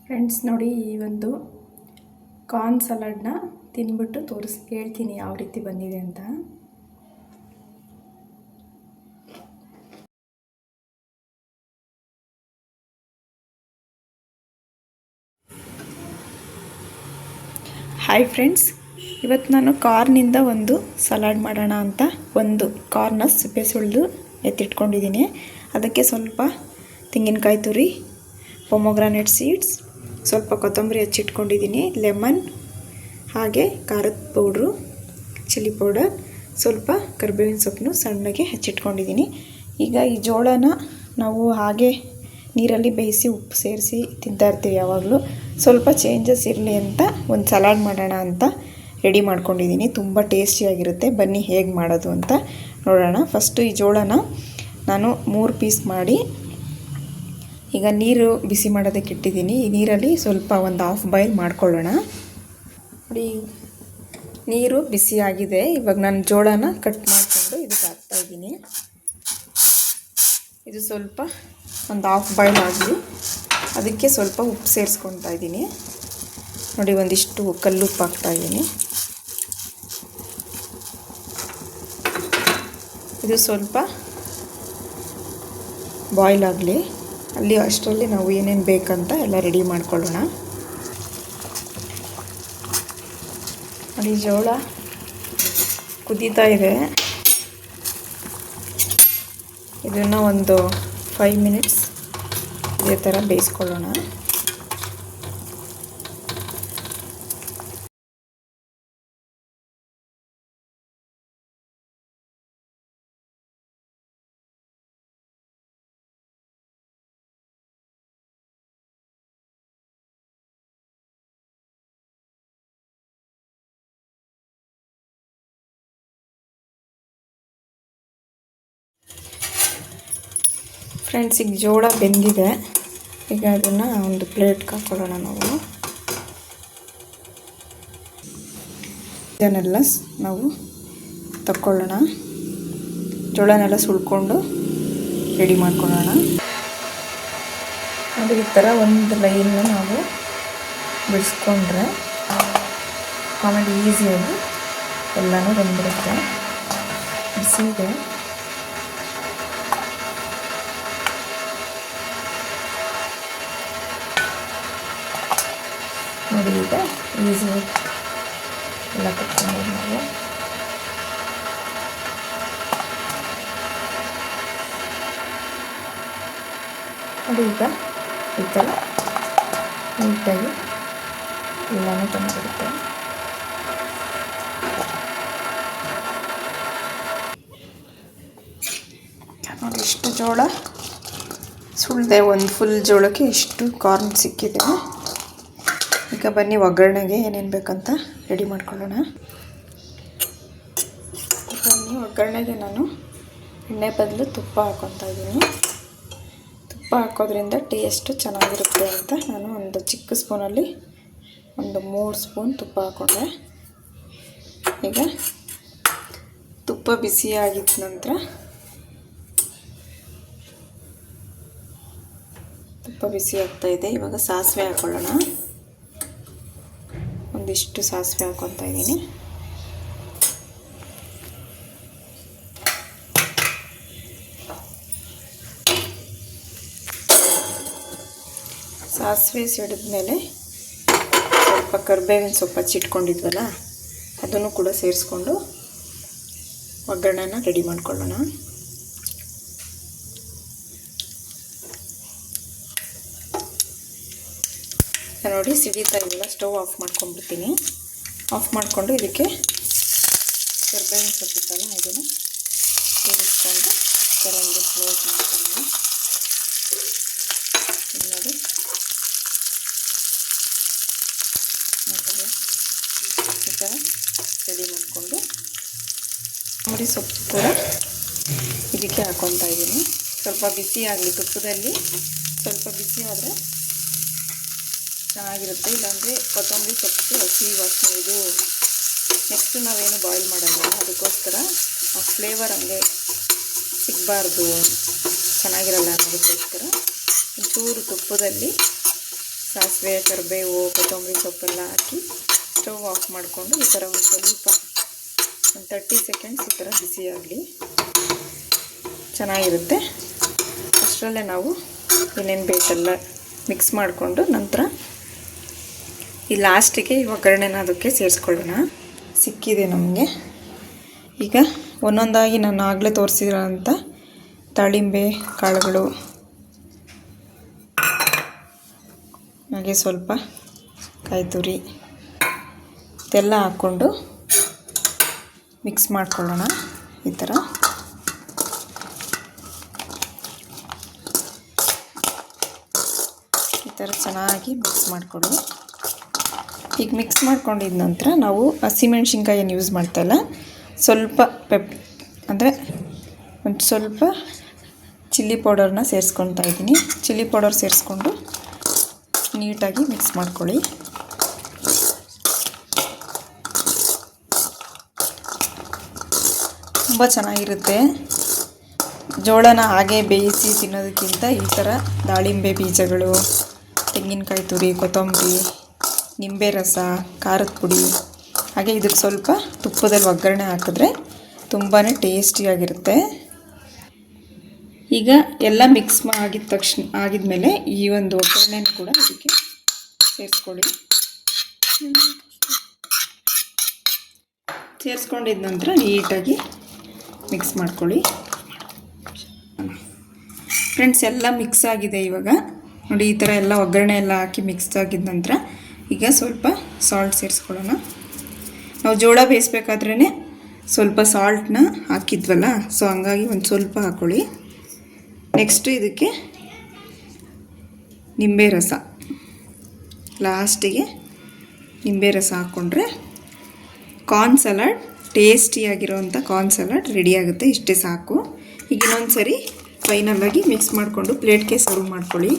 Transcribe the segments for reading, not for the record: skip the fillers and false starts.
Friends ನೋಡಿ, ಈ ಒಂದು ಕಾರ್ನ್ ಸಲಾಡ್ನ ತಿಂದ್ಬಿಟ್ಟು ಹೇಳ್ತೀನಿ ಯಾವ ರೀತಿ ಬಂದಿದೆ ಅಂತ. ಹಾಯ್ ಫ್ರೆಂಡ್ಸ್, ಇವತ್ತು ನಾನು ಕಾರ್ನಿಂದ ಒಂದು ಸಲಾಡ್ ಮಾಡೋಣ ಅಂತ ಒಂದು ಕಾರ್ನ ಸಿಪ್ಪೆ ಸುಳಿದು ಎತ್ತಿಟ್ಕೊಂಡಿದ್ದೀನಿ. ಅದಕ್ಕೆ ಸ್ವಲ್ಪ ತೆಂಗಿನಕಾಯಿ ತುರಿ, ಪೊಮೊಗ್ರಾನೇಟ್ ಸೀಡ್ಸ್, ಸ್ವಲ್ಪ ಕೊತ್ತಂಬರಿ ಹಚ್ಚಿಟ್ಕೊಂಡಿದ್ದೀನಿ, ಲೆಮನ್, ಹಾಗೆ ಖಾರದ ಪೌಡ್ರು, ಚಿಲ್ಲಿ ಪೌಡರ್, ಸ್ವಲ್ಪ ಕರಿಬೇವಿನ ಸೊಪ್ಪನ್ನು ಸಣ್ಣಗೆ ಹಚ್ಚಿಟ್ಕೊಂಡಿದ್ದೀನಿ. ಈಗ ಈ ಜೋಳನ ನಾವು ಹಾಗೆ ನೀರಲ್ಲಿ ಬೇಯಿಸಿ ಉಪ್ಪು ಸೇರಿಸಿ ತಿಂತಾ ಇರ್ತೀವಿ ಯಾವಾಗಲೂ. ಸ್ವಲ್ಪ ಚೇಂಜಸ್ ಇರಲಿ ಅಂತ ಒಂದು ಸಲಾಡ್ ಮಾಡೋಣ ಅಂತ ರೆಡಿ ಮಾಡ್ಕೊಂಡಿದ್ದೀನಿ. ತುಂಬ ಟೇಸ್ಟಿಯಾಗಿರುತ್ತೆ. ಬನ್ನಿ ಹೇಗೆ ಮಾಡೋದು ಅಂತ ನೋಡೋಣ. ಫಸ್ಟು ಈ ಜೋಳನ ನಾನು 3 ಪೀಸ್ ಮಾಡಿ ಈಗ ನೀರು ಬಿಸಿ ಮಾಡೋದಕ್ಕೆ ಇಟ್ಟಿದ್ದೀನಿ. ಈ ನೀರಲ್ಲಿ ಸ್ವಲ್ಪ ಒಂದು ಹಾಫ್ ಬಾಯ್ಲ್ ಮಾಡ್ಕೊಳ್ಳೋಣ. ನೋಡಿ, ನೀರು ಬಿಸಿಯಾಗಿದೆ. ಇವಾಗ ನಾನು ಜೋಳನ ಕಟ್ ಮಾಡಿಕೊಂಡು ಇದಕ್ಕೆ ಹಾಕ್ತಾಯಿದ್ದೀನಿ. ಇದು ಸ್ವಲ್ಪ ಒಂದು ಹಾಫ್ ಬಾಯ್ಲ್ ಆಗಲಿ, ಅದಕ್ಕೆ ಸ್ವಲ್ಪ ಉಪ್ಪು ಸೇರಿಸ್ಕೊತಾ ಇದ್ದೀನಿ. ನೋಡಿ, ಒಂದಿಷ್ಟು ಕಲ್ಲುಪ್ಪು ಹಾಕ್ತಾಯಿದ್ದೀನಿ. ಇದು ಸ್ವಲ್ಪ ಬಾಯ್ಲ್ ಆಗಲಿ. ಅಷ್ಟರಲ್ಲಿ ನಾವು ಏನೇನು ಬೇಕಂತ ಎಲ್ಲ ರೆಡಿ ಮಾಡ್ಕೊಳ್ಳೋಣ. ನೋಡಿ, ಜೋಳ ಕುದೀತಾ ಇದೆ. ಇದನ್ನು ಒಂದು 5 ಮಿನಿಟ್ಸ್ ಇದೇ ಥರ ಬೇಯಿಸ್ಕೊಳ್ಳೋಣ. ಫ್ರೆಂಡ್ಸ್, ಈಗ ಜೋಳ ಬೆಂದಿದೆ. ಈಗ ಅದನ್ನು ಒಂದು ಪ್ಲೇಟ್ಗೆ ಹಾಕ್ಕೊಳ್ಳೋಣ ನಾವು. ಇದನ್ನೆಲ್ಲ ನಾವು ತಕ್ಕೊಳ್ಳೋಣ. ಜೋಳನೆಲ್ಲ ಸುಳ್ಕೊಂಡು ರೆಡಿ ಮಾಡ್ಕೊಳ್ಳೋಣ. ಅದು ಈ ಥರ ಒಂದು ಲೈನ್ನ ನಾವು ಬಿಡಿಸ್ಕೊಂಡ್ರೆ ಆಮೇಲೆ ಈಸಿಯಾಗಿ ಎಲ್ಲನೂ ಬಂದ್ಬಿಡುತ್ತೆ. ಬಿಸಿ ಇದೆ. ನೋಡಿ, ಈಗ ಈಸಿಯಾಗಿ ಎಲ್ಲ ಕಟ್ಕೊಂಡು ನಾವು ನೋಡಿ, ಈಗ ಈ ಥರ ನೀಟಾಗಿ ಎಲ್ಲನೂ ತಂದುಬಿಡುತ್ತೆ. ನೋಡಿ, ಇಷ್ಟು ಜೋಳ ಸುಳಿದೆ. ಒಂದು ಫುಲ್ ಜೋಳಕ್ಕೆ ಇಷ್ಟು ಕಾರ್ನ್ ಸಿಕ್ಕಿದೆ. ಈಗ ಬನ್ನಿ ಒಗ್ಗರಣೆಗೆ ಏನೇನು ಬೇಕಂತ ರೆಡಿ ಮಾಡ್ಕೊಳ್ಳೋಣ. ಬನ್ನಿ, ಒಗ್ಗರಣೆಗೆ ನಾನು ಎಣ್ಣೆ ಬದಲು ತುಪ್ಪ ಹಾಕ್ಕೊತಾ ಇದ್ದೀನಿ. ತುಪ್ಪ ಹಾಕೋದ್ರಿಂದ ಟೇಸ್ಟು ಚೆನ್ನಾಗಿರುತ್ತೆ ಅಂತ ನಾನು ಒಂದು ಚಿಕ್ಕ ಸ್ಪೂನಲ್ಲಿ ಒಂದು 3 ಸ್ಪೂನ್ ತುಪ್ಪ ಹಾಕ್ಕೊಂಡೆ. ಈಗ ತುಪ್ಪ ಬಿಸಿಯಾಗಿದ್ದ ನಂತರ ತುಪ್ಪ ಬಿಸಿ ಆಗ್ತಾಯಿದೆ. ಇವಾಗ ಸಾಸಿವೆ ಹಾಕ್ಕೊಳ್ಳೋಣ. ಒಂದಿಷ್ಟು ಸಾಸಿವೆ ಹಾಕ್ಕೊತಾ ಇದ್ದೀನಿ. ಸಾಸಿವೆ ಸಿಡಿದ್ಮೇಲೆ ಸ್ವಲ್ಪ ಕರಿಬೇವಿನ ಸೊಪ್ಪು ಹಚ್ಚಿಟ್ಕೊಂಡಿದ್ವಲ್ಲ ಅದನ್ನು ಕೂಡ ಸೇರಿಸ್ಕೊಂಡು ಒಗ್ಗರಣೆನ ರೆಡಿ ಮಾಡ್ಕೊಳ್ಳೋಣ. ನೋಡಿ, ಸಿಡಿತಾ ಇದೆಯಲ್ಲ, ಸ್ಟವ್ ಆಫ್ ಮಾಡ್ಕೊಂಡ್ಬಿಡ್ತೀನಿ. ಆಫ್ ಮಾಡಿಕೊಂಡು ಇದಕ್ಕೆ ಕರಿಬೇವಿನ ಸೊಪ್ಪಿತ್ತಲ್ಲ ಇದನ್ನು ಸೇರಿಸ್ಕೊಂಡು ಕರಂಗೆ ಕ್ಲೋಸ್ ಮಾಡ್ಕೊಳ್ಳೋಣ. ನೋಡಿ, ಈ ಥರ ರೆಡಿ ಮಾಡಿಕೊಂಡು ಕೊತ್ತಂಬರಿ ಸೊಪ್ಪು ಕೂಡ ಇದಕ್ಕೆ ಹಾಕ್ಕೊತಾ ಇದ್ದೀನಿ. ಸ್ವಲ್ಪ ಬಿಸಿ ಆಗಲಿ, ತುಪ್ಪದಲ್ಲಿ ಸ್ವಲ್ಪ ಬಿಸಿ ಆದರೆ ಚೆನ್ನಾಗಿರುತ್ತೆ. ಇಲ್ಲಾಂದರೆ ಕೊತ್ತಂಬರಿ ಸೊಪ್ಪು ಹಸಿ ವಾಸನೆ. ಇದು ನೆಕ್ಸ್ಟು ನಾವೇನು ಬಾಯ್ಲ್ ಮಾಡಲ್ಲ, ಅದಕ್ಕೋಸ್ಕರ ಆ ಫ್ಲೇವರ್ ಹಂಗೆ ಸಿಗಬಾರ್ದು, ಚೆನ್ನಾಗಿರಲ್ಲ ಅನ್ನೋದಕ್ಕೋಸ್ಕರ ಒಂಚೂರು ತುಪ್ಪದಲ್ಲಿ ಸಾಸಿವೆ, ಕರಿಬೇವು, ಕೊತ್ತಂಬರಿ ಸೊಪ್ಪೆಲ್ಲ ಹಾಕಿ ಸ್ಟವ್ ಆಫ್ ಮಾಡಿಕೊಂಡು ಈ ಥರ ಒಂದು ಸ್ವಲ್ಪ ಒಂದು 30 ಸೆಕೆಂಡ್ಸ್ ಈ ಥರ ಬಿಸಿಯಾಗಲಿ, ಚೆನ್ನಾಗಿರುತ್ತೆ. ಅಷ್ಟರಲ್ಲೇ ನಾವು ಏನೇನು ಬೇಕೆಲ್ಲ ಮಿಕ್ಸ್ ಮಾಡಿಕೊಂಡು ನಂತರ ಈ ಲಾಸ್ಟಿಗೆ ಈ ಒಗ್ಗರಣೆನ ಅದಕ್ಕೆ ಸೇರಿಸ್ಕೊಳ್ಳೋಣ. ಸಿಕ್ಕಿದೆ ನಮಗೆ. ಈಗ ಒಂದೊಂದಾಗಿ ನಾನು ಆಗಲೇ ತೋರಿಸಿರೋಂಥ ದಾಳಿಂಬೆ ಕಾಳುಗಳು, ಹಾಗೆ ಸ್ವಲ್ಪ ಕಾಯಿ ತುರಿ ಇದೆಲ್ಲ ಹಾಕ್ಕೊಂಡು ಮಿಕ್ಸ್ ಮಾಡ್ಕೊಳ್ಳೋಣ. ಈ ಥರ ಚೆನ್ನಾಗಿ ಮಿಕ್ಸ್ ಮಾಡಿಕೊಡಿ. ಈಗ ಮಿಕ್ಸ್ ಮಾಡ್ಕೊಂಡಿದ ನಂತರ ನಾವು ಹಸಿಮೆಣ್ಸಿನ್ಕಾಯಿ ಏನು ಯೂಸ್ ಮಾಡ್ತಾಯಿಲ್ಲ, ಸ್ವಲ್ಪ ಅಂದರೆ ಒಂದು ಸ್ವಲ್ಪ ಚಿಲ್ಲಿ ಪೌಡರ್ನ ಸೇರಿಸ್ಕೊತಾ ಇದ್ದೀನಿ. ಚಿಲ್ಲಿ ಪೌಡರ್ ಸೇರಿಸ್ಕೊಂಡು ನೀಟಾಗಿ ಮಿಕ್ಸ್ ಮಾಡ್ಕೊಳ್ಳಿ. ತುಂಬ ಚೆನ್ನಾಗಿರುತ್ತೆ. ಜೋಳನ ಹಾಗೆ ಬೇಯಿಸಿ ತಿನ್ನೋದಕ್ಕಿಂತ ಈ ಥರ ದಾಳಿಂಬೆ ಬೀಜಗಳು, ತೆಂಗಿನಕಾಯಿ ತುರಿ, ಕೊತ್ತಂಬರಿ, ನಿಂಬೆ ರಸ, ಖಾರದ ಪುಡಿ, ಹಾಗೆ ಇದಕ್ಕೆ ಸ್ವಲ್ಪ ತುಪ್ಪದಲ್ಲಿ ಒಗ್ಗರಣೆ ಹಾಕಿದ್ರೆ ತುಂಬಾ ಟೇಸ್ಟಿಯಾಗಿರುತ್ತೆ. ಈಗ ಎಲ್ಲ ಮಿಕ್ಸ್ ಆಗಿದ್ಮೇಲೆ ಈ ಒಂದು ಒಗ್ಗರಣೆನ ಕೂಡ ಇದಕ್ಕೆ ಸೇರಿಸ್ಕೊಳ್ಳಿ. ಸೇರಿಸ್ಕೊಂಡಿದ ನಂತರ ನೀಟಾಗಿ ಮಿಕ್ಸ್ ಮಾಡ್ಕೊಳ್ಳಿ. ಫ್ರೆಂಡ್ಸ್, ಎಲ್ಲ ಮಿಕ್ಸ್ ಆಗಿದೆ. ಇವಾಗ ನೋಡಿ, ಈ ಥರ ಎಲ್ಲ ಒಗ್ಗರಣೆ ಎಲ್ಲ ಹಾಕಿ ಮಿಕ್ಸ್ ಆಗಿದ ನಂತರ ಈಗ ಸ್ವಲ್ಪ ಸಾಲ್ಟ್ ಸೇರಿಸ್ಕೊಳ್ಳೋಣ. ನಾವು ಜೋಳ ಬೇಯಿಸ್ಬೇಕಾದ್ರೇ ಸ್ವಲ್ಪ ಸಾಲ್ಟನ್ನ ಹಾಕಿದ್ವಲ್ಲ, ಸೊ ಹಂಗಾಗಿ ಒಂದು ಸ್ವಲ್ಪ ಹಾಕ್ಕೊಳ್ಳಿ. ನೆಕ್ಸ್ಟು ಇದಕ್ಕೆ ನಿಂಬೆ ರಸ, ಲಾಸ್ಟಿಗೆ ನಿಂಬೆ ರಸ ಹಾಕ್ಕೊಂಡ್ರೆ ಕಾರ್ನ್ ಸಲಾಡ್, ಟೇಸ್ಟಿಯಾಗಿರೋವಂಥ ಕಾರ್ನ್ ಸಲಾಡ್ ರೆಡಿ ಆಗುತ್ತೆ. ಇಷ್ಟೇ ಸಾಕು. ಈಗ ಇನ್ನೊಂದು ಸರಿ ಫೈನಲಾಗಿ ಮಿಕ್ಸ್ ಮಾಡಿಕೊಂಡು ಪ್ಲೇಟ್ಗೆ ಸರ್ವ್ ಮಾಡ್ಕೊಳ್ಳಿ.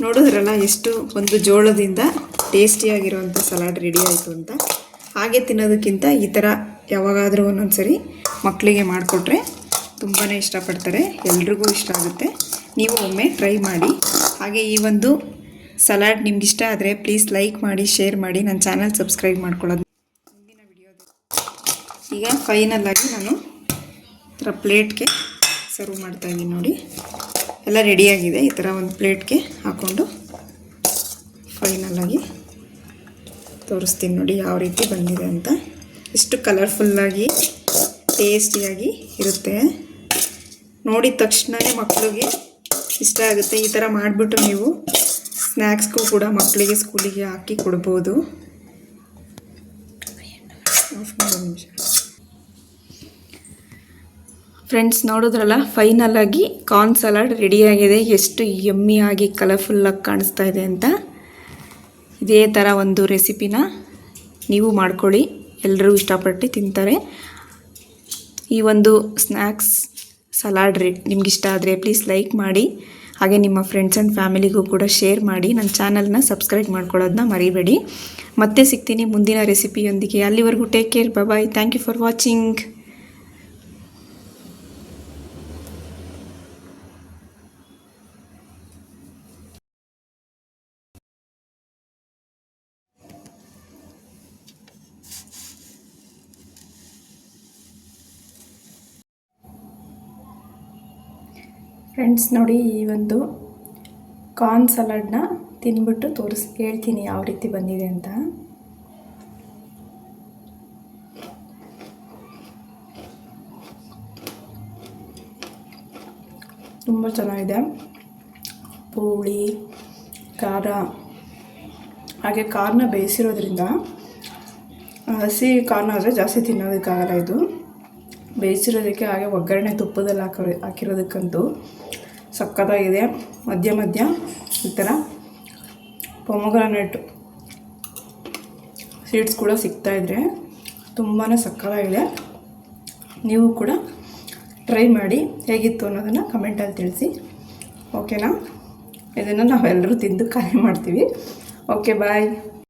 ನೋಡಿದ್ರಲ್ಲ ಎಷ್ಟು ಒಂದು ಜೋಳದಿಂದ ಟೇಸ್ಟಿಯಾಗಿರೋವಂಥ ಸಲಾಡ್ ರೆಡಿ ಆಯಿತು ಅಂತ. ಹಾಗೆ ತಿನ್ನೋದಕ್ಕಿಂತ ಈ ಥರ ಯಾವಾಗಾದರೂ ಒಂದೊಂದು ಸರಿ ಮಕ್ಕಳಿಗೆ ಮಾಡಿಕೊಟ್ರೆ ತುಂಬಾ ಇಷ್ಟಪಡ್ತಾರೆ, ಎಲ್ರಿಗೂ ಇಷ್ಟ ಆಗುತ್ತೆ. ನೀವು ಒಮ್ಮೆ ಟ್ರೈ ಮಾಡಿ. ಹಾಗೆ ಈ ಒಂದು ಸಲಾಡ್ ನಿಮ್ಗೆ ಇಷ್ಟ ಆದರೆ ಪ್ಲೀಸ್ ಲೈಕ್ ಮಾಡಿ, ಶೇರ್ ಮಾಡಿ, ನನ್ನ ಚಾನಲ್ ಸಬ್ಸ್ಕ್ರೈಬ್ ಮಾಡ್ಕೊಳ್ಳೋದು ಮುಂದಿನ ವಿಡಿಯೋದು. ಈಗ ಫೈನಲಾಗಿ ನಾನು ಈ ಥರ ಪ್ಲೇಟ್ಗೆ ಸರ್ವ್ ಮಾಡ್ತಾಯಿದ್ದೀನಿ. ನೋಡಿ, ಎಲ್ಲ ರೆಡಿಯಾಗಿದೆ. ಈ ಥರ ಒಂದು ಪ್ಲೇಟ್ಗೆ ಹಾಕ್ಕೊಂಡು ಫೈನಲಾಗಿ ತೋರಿಸ್ತೀನಿ. ನೋಡಿ ಯಾವ ರೀತಿ ಬಂದಿದೆ ಅಂತ. ಎಷ್ಟು ಕಲರ್ಫುಲ್ಲಾಗಿ ಟೇಸ್ಟಿಯಾಗಿ ಇರುತ್ತೆ. ನೋಡಿದ ತಕ್ಷಣವೇ ಮಕ್ಕಳಿಗೆ ಇಷ್ಟ ಆಗುತ್ತೆ. ಈ ಥರ ಮಾಡಿಬಿಟ್ಟು ನೀವು ಸ್ನ್ಯಾಕ್ಸ್ಗೂ ಕೂಡ ಮಕ್ಕಳಿಗೆ ಸ್ಕೂಲಿಗೆ ಹಾಕಿ ಕೊಡ್ಬೋದು. ಫ್ರೆಂಡ್ಸ್, ನೋಡಿದ್ರಲ್ಲ, ಫೈನಲಾಗಿ ಕಾರ್ನ್ ಸಲಾಡ್ ರೆಡಿಯಾಗಿದೆ. ಎಷ್ಟು ಯಮ್ಮಿಯಾಗಿ ಕಲರ್ಫುಲ್ಲಾಗಿ ಕಾಣಿಸ್ತಾ ಇದೆ ಅಂತ. ಇದೇ ಥರ ಒಂದು ರೆಸಿಪಿನ ನೀವು ಮಾಡ್ಕೊಳ್ಳಿ, ಎಲ್ಲರೂ ಇಷ್ಟಪಟ್ಟು ತಿಂತಾರೆ. ಈ ಒಂದು ಸ್ನ್ಯಾಕ್ಸ್ ಸಲಾಡ್ ನಿಮಗಿಷ್ಟ ಆದರೆ ಪ್ಲೀಸ್ ಲೈಕ್ ಮಾಡಿ. ಹಾಗೆ ನಿಮ್ಮ ಫ್ರೆಂಡ್ಸ್ ಆ್ಯಂಡ್ ಫ್ಯಾಮಿಲಿಗೂ ಕೂಡ ಶೇರ್ ಮಾಡಿ. ನನ್ನ ಚಾನಲ್ನ ಸಬ್ಸ್ಕ್ರೈಬ್ ಮಾಡ್ಕೊಳ್ಳೋದನ್ನ ಮರಿಬೇಡಿ. ಮತ್ತೆ ಸಿಗ್ತೀನಿ ಮುಂದಿನ ರೆಸಿಪಿಯೊಂದಿಗೆ. ಅಲ್ಲಿವರೆಗೂ take care, bye. Thank you for watching. Friends, ನೋಡಿ, ಈ ಒಂದು ಕಾರ್ನ್ ಸಲಾಡ್ನ ತಿಂದ್ಬಿಟ್ಟು ಹೇಳ್ತೀನಿ ಯಾವ ರೀತಿ ಬಂದಿದೆ ಅಂತ. ತುಂಬ ಚೆನ್ನಾಗಿದೆ. ಹುಳಿ, ಖಾರ, ಹಾಗೆ ಕಾರ್ನ ಬೇಯಿಸಿರೋದ್ರಿಂದ ಹಸಿ ಕಾರ್ನ ಆದರೆ ಜಾಸ್ತಿ ತಿನ್ನೋದಕ್ಕಾಗಲ್ಲ. ಇದು ಬೇಯಿಸಿರೋದಕ್ಕೆ, ಹಾಗೆ ಒಗ್ಗರಣೆ ತುಪ್ಪದಲ್ಲಿ ಹಾಕಿರೋದಕ್ಕಂತೂ ಸಕ್ಕತ್ತಾಗಿದೆ. ಮಧ್ಯ ಮಧ್ಯ ಈ ಥರ ಪೊಮೊಗ್ರಾನೇಟ್ ಸೀಡ್ಸ್ ಕೂಡ ಸಿಗ್ತಾಯಿದ್ರೆ ತುಂಬಾ ಸಕ್ಕತ್ತಾಗಿದೆ. ನೀವು ಕೂಡ ಟ್ರೈ ಮಾಡಿ, ಹೇಗಿತ್ತು ಅನ್ನೋದನ್ನು ಕಮೆಂಟಲ್ಲಿ ತಿಳಿಸಿ. ಓಕೆನಾ? ಇದನ್ನು ನಾವೆಲ್ಲರೂ ತಿಂದು ಖಾಲಿ ಮಾಡ್ತೀವಿ. ಓಕೆ, ಬಾಯ್.